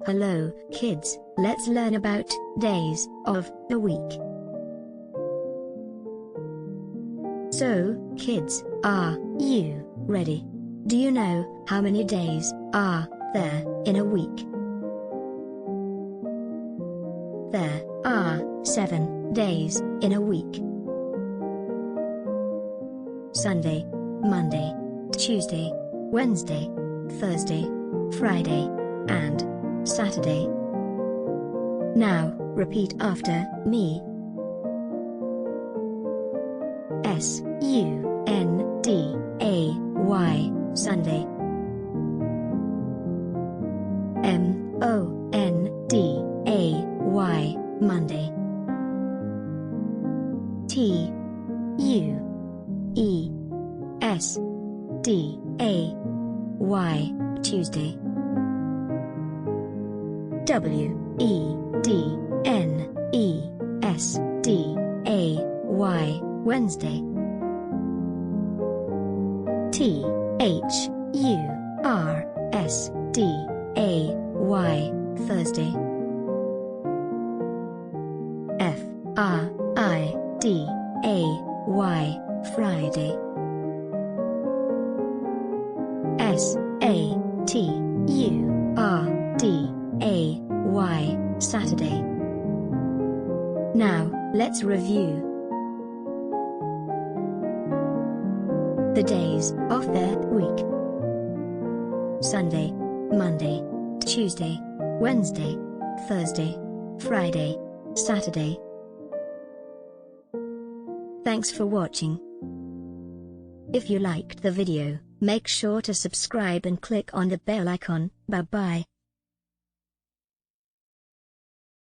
Hello, kids, let's learn about days of the week. So, kids, are you ready? Do you know how many days are there in a week? There are 7 days in a week. Sunday, Monday, Tuesday, Wednesday, Thursday, Friday, and Saturday. Now, repeat after me. Sunday, Sunday. Monday, Monday. Tuesday, Tuesday. Wednesday. Thursday. Friday. Saturday. Now, let's review the days of the week. Sunday, Monday, Tuesday, Wednesday, Thursday, Friday, Saturday. Thanks for watching. If you liked the video, make sure to subscribe and click on the bell icon. Bye-bye.